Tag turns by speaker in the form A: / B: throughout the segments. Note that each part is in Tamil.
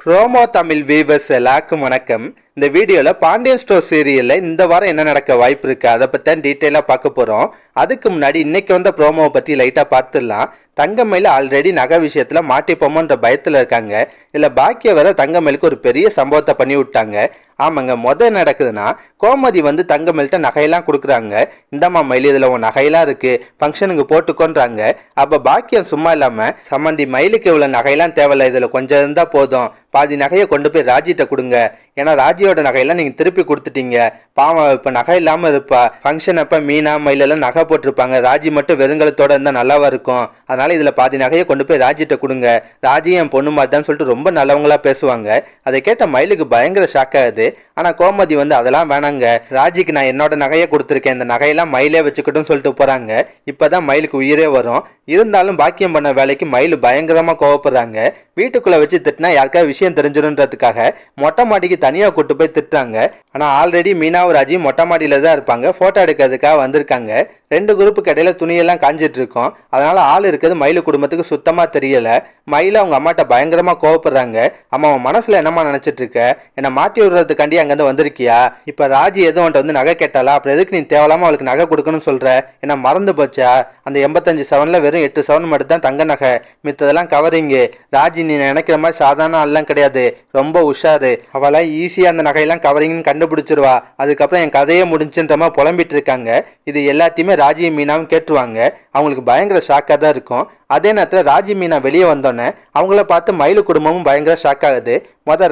A: ப்ரோமோ தமிழ் வீவர்ஸ் எல்லாருக்கும் வணக்கம். இந்த வீடியோல பாண்டியன் ஸ்டோர் சீரியல்ல இந்த வாரம் என்ன நடக்க வாய்ப்பு இருக்கு அதை பத்தி தான் டீட்டெயிலா பார்க்க போறோம். அதுக்கு முன்னாடி இன்னைக்கு வந்த ப்ரோமோவை பத்தி லைட்டா பார்த்துடலாம். தங்கமயில ஆல்ரெடி நகை விஷயத்துல மாட்டிப்போமோன்ற பயத்துல இருக்காங்க. இல்ல பாக்கிய வர தங்கமயிலுக்கு ஒரு பெரிய சம்பவத்தை பண்ணி விட்டாங்க. ஆமாங்க, நடக்குதுன்னா கோமதி வந்து தங்கமயில்கிட்ட நகையெல்லாம் கொடுக்குறாங்க. இந்தம்மா மயில் இதுல உன் நகையெல்லாம் இருக்கு, ஃபங்க்ஷனுக்கு போட்டுக்கொன்றாங்க. அப்ப பாக்கியம் சும்மா இல்லாம சம்மந்தி மயிலுக்கு இவ்வளவு நகையெல்லாம் தேவையில்ல, இதுல கொஞ்சம் இருந்தா போதும், பாதி நகையை கொண்டு போய் ராஜிட்ட கொடுங்க, ஏன்னா ராஜியோட நகையெல்லாம் நீங்க திருப்பி கொடுத்துட்டீங்க, பாவம் இப்ப நகை இல்லாம இருப்பா, ஃபங்க்ஷன் அப்ப மீனா மயிலெல்லாம் நகை போட்டிருப்பாங்க, ராஜி மட்டும் வெறுங்கலத்தோட இருந்தா நல்லாவா இருக்கும், அதனால இதுல பாதி நகையை கொண்டு போய் ராஜிட்ட கொடுங்க, ராஜி என் பொண்ணு மாதிரிதான் சொல்லிட்டு ரொம்ப நல்லவங்களா பேசுவாங்க. அதை கேட்ட மயிலுக்கு பயங்கர ஷாக் ஆகுது. ஆனா கோமதி வந்து அதெல்லாம் வேணாங்க, ராஜிக்கு நான் என்னோட நகையை கொடுத்துருக்கேன், இந்த நகையெல்லாம் மயிலே வச்சுக்கிட்டும் சொல்லிட்டு போறாங்க. இப்பதான் மயிலுக்கு உயிரே வரும். இருந்தாலும் பாக்கியம் பண்ண வேலைக்கு மயில் பயங்கரமா கோவப்படுறாங்க. வீட்டுக்குள்ள வச்சு திட்டினா யாருக்காவது விஷயம் தெரிஞ்சிடும்ன்றதுக்காக மொட்டை மாடிக்கு தனியா கூட்டு போய் திட்டுறாங்க. ஆனா ஆல்ரெடி மீனாவும் ராஜியும் மொட்டை மாடியில தான் இருப்பாங்க, போட்டோ எடுக்கிறதுக்காக வந்திருக்காங்க. ரெண்டு குரூப்புக்கு இடையில துணியெல்லாம் காஞ்சிட்டு இருக்கும். அதனால ஆள் இருக்கிறது மயிலு குடும்பத்துக்கு சுத்தமா தெரியல. மயில அவங்க அம்மாட்ட பயங்கரமா கோவப்படுறாங்க. அம்மா அவன் மனசுல என்னமா நினைச்சிட்டு இருக்க, என்ன மாட்டி விடுறதுக்காண்டி அங்கிருந்து வந்திருக்கியா, இப்ப ராஜி எதுவும் வந்து நகை கேட்டாலா, அப்புறம் எதுக்கு நீ தேவலாம அவளுக்கு நகை கொடுக்கணும்னு சொல்ற, என்ன மறந்து போச்சா, அந்த 85 சவன்ல வெறும் 8 சவன் மட்டும் தான் தங்க நகை, மித்ததெல்லாம் கவரிங்க, ராஜி நீ நினைக்கிற மாதிரி சாதாரண ஆள்லாம் கிடையாது, ரொம்ப உஷாரு, அவளை ஈஸியா அந்த நகையெல்லாம் கவரிங்னு கண்டுபிடிச்சிருவா, அதுக்கப்புறம் என் கதையே முடிஞ்சுன்ற மாதிரி புலம்பிட்டு இருக்காங்க. இது எல்லாத்தையுமே ராஜி மீனாவும் கேட்டுருவாங்க. அவங்களுக்கு பயங்கர ஷாக்கா தான் இருக்கும். அதே நேரத்தில் ராஜி மீனா வெளியே வந்தோன்னே அவங்கள பார்த்து மயிலு குடும்பமும் பயங்கர ஷாக் ஆகுது.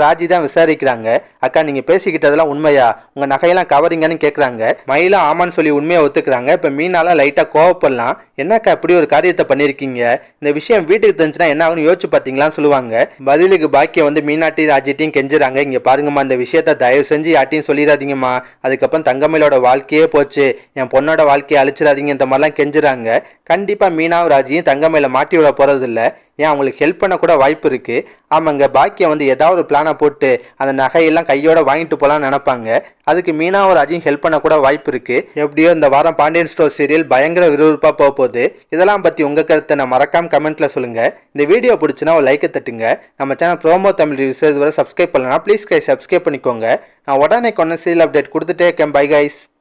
A: ராஜி தான் விசாரிக்கிறாங்க. அக்கா நீங்க பேசிக்கிட்டதெல்லாம் உண்மையா, உங்க நகையெல்லாம் கவரிங்கன்னு கேட்குறாங்க. மயிலும் ஆமான்னு சொல்லி உண்மையை ஒத்துக்கிறாங்க. இப்ப மீனாலாம் லைட்டா கோவப்படலாம். என்னக்கா இப்படி ஒரு காரியத்தை பண்ணிருக்கீங்க, இந்த விஷயம் வீட்டுக்கு தெரிஞ்சுன்னா என்ன ஆகுன்னு யோசிச்சு பார்த்தீங்களான்னு சொல்லுவாங்க. பதிலுக்கு பாக்கியம் வந்து மீனாட்டி ராஜிட்டையும் கெஞ்சுறாங்க. இங்க பாருங்கம்மா, இந்த விஷயத்த தயவு செஞ்சு யார்ட்டையும் சொல்லிடாதீங்கம்மா, அதுக்கப்புறம் தங்கமயிலோட வாழ்க்கையே போச்சு, என் பொண்ணோட வாழ்க்கையை அழிச்சிடாதீங்கன்ற மாதிரிலாம் கெஞ்சுறாங்க. கண்டிப்பா மீனாவும் ராஜியும் தங்கமயில மாட்டி விட போறது இல்லை, ஏன் அவங்களுக்கு ஹெல்ப் பண்ண கூட வாய்ப்பு இருக்கு. ஆமாங்க, பாக்கியம் வந்து ஏதாவது ஒரு பிளானை போட்டு அந்த நகையெல்லாம் கையோட வாங்கிட்டு போலாம்னு நினைப்பாங்க. அதுக்கு மீனாவும் ராஜியும் ஹெல்ப் பண்ண கூட வாய்ப்பு இருக்கு. எப்படியோ இந்த வாரம் பாண்டியன் ஸ்டோர் சீரியல் பயங்கர விறுவிறுப்பா போக போகுது. இதெல்லாம் பத்தி உங்க கருத்தை நான் மறக்காம கமெண்ட்ல சொல்லுங்க. இந்த வீடியோ பிடிச்சுன்னா ஒரு லைக்கை தட்டுங்க. நம்ம சேனல் ப்ரோமோ தமிழ் ரிவ்யூஸ் வரை சப்ஸ்கிரைப் பண்ணலாம், ப்ளீஸ் கை சப்ஸ்கிரைப் பண்ணிக்கோங்க. நான் உடனே கொண்டு சீரியல் அப்டேட் கொடுத்துட்டே இருக்கேன். Bye guys.